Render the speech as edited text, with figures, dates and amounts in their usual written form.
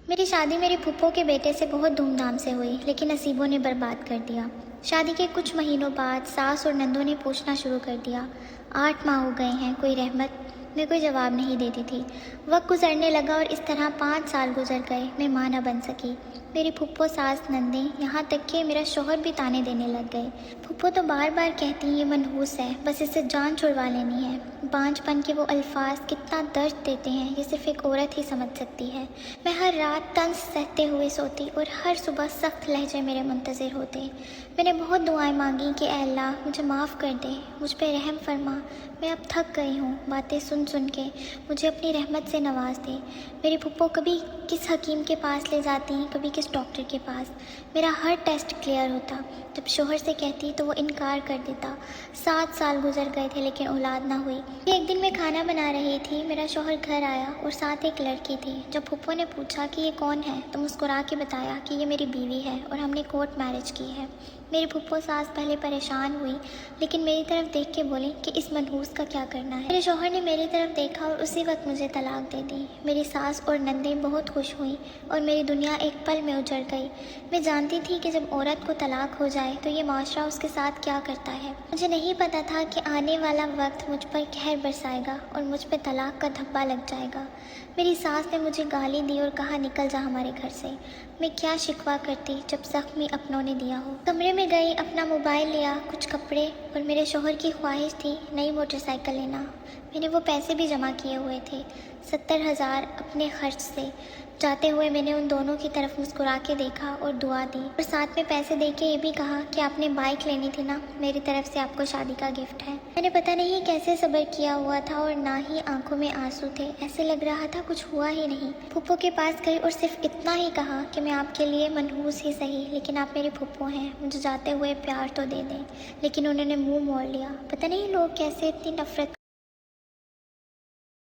मेरी शादी मेरे फूफो के बेटे से बहुत धूमधाम से हुई, लेकिन नसीबों ने बर्बाद कर दिया। शादी के कुछ महीनों बाद सास और नंदों ने पूछना शुरू कर दिया। 8 माह हो गए हैं, कोई रहमत। मैं कोई जवाब नहीं देती थी। वक्त गुजरने लगा और इस तरह 5 साल गुजर गए। मैं माँ न बन सकी। मेरी फूफो, सास, नंदें, यहाँ तक कि मेरा शौहर भी ताने देने लग गए। फूफो तो बार बार कहती ये मनहूस है, बस इससे जान छुड़वा लेनी है। बांझपन के वो अल्फाज कितना दर्द देते हैं, ये सिर्फ एक औरत ही समझ सकती है। मैं हर रात तंज सहते हुए सोती और हर सुबह सख्त लहजे मेरे मुंतज़िर होते। मैंने बहुत दुआएं मांगी कि ऐ अल्लाह मुझे माफ़ कर दे, मुझ पे रहम फरमा। मैं अब थक गई हूँ बातें सुन सुन के, मुझे अपनी रहमत से नवाज दे। मेरी फूफो कभी किस हकीम के पास ले जाती, कभी किस डॉक्टर के पास। मेरा हर टेस्ट क्लियर होता। जब शोहर से कहती तो वो इनकार कर देता। 7 साल गुजर गए थे लेकिन औलाद ना हुई। एक दिन मैं खाना बना रही थी, मेरा शोहर घर आया और साथ एक लड़की थी। जब फूफो ने पूछा कि ये कौन है तो मुस्कुरा के बताया कि ये मेरी बीवी है और हमने कोर्ट मैरिज की है। मेरी फूफो सास पहले परेशान हुई, लेकिन मेरी तरफ देख के बोली कि इस मनहूस का क्या करना है। मेरे शौहर ने मेरी तरफ देखा और उसी वक्त मुझे तलाक दे दी। मेरी सास और नंदें बहुत खुश हुई और मेरी दुनिया एक पल में उजड़ गई। मैं जानती थी कि जब औरत को तलाक हो जाए तो ये माशरा उसके साथ क्या करता है। मुझे नहीं पता था कि आने वाला वक्त मुझ पर कहर बरसाएगा और मुझ पर तलाक का धब्बा लग जाएगा। मेरी सास ने मुझे गाली दी और कहा निकल जा हमारे घर से। मैं क्या शिकवा करती जब ज़ख्मी अपनों ने दिया हो। कमरे में गई, अपना मोबाइल लिया, कुछ कपड़े, और मेरे शोहर की ख्वाहिश थी नई मोटरसाइकिल लेना। मैंने वो पैसे भी जमा किए हुए थे, 70,000 अपने खर्च से। जाते हुए मैंने उन दोनों की तरफ मुस्कुरा के देखा और दुआ दी और साथ में पैसे दे के ये भी कहा कि आपने बाइक लेनी थी ना, मेरी तरफ से आपको शादी का गिफ्ट है। मैंने पता नहीं कैसे सब्र किया हुआ था और ना ही आंखों में आंसू थे। ऐसे लग रहा था कुछ हुआ ही नहीं। फूफो के पास गई और सिर्फ इतना ही कहा कि मैं आपके लिए मनहूस ही सही, लेकिन आप मेरी फूफो हैं, मुझे जाते हुए प्यार तो दे दें। लेकिन उन्होंने मुंह मोड़ लिया। पता नहीं लोग कैसे इतनी नफरत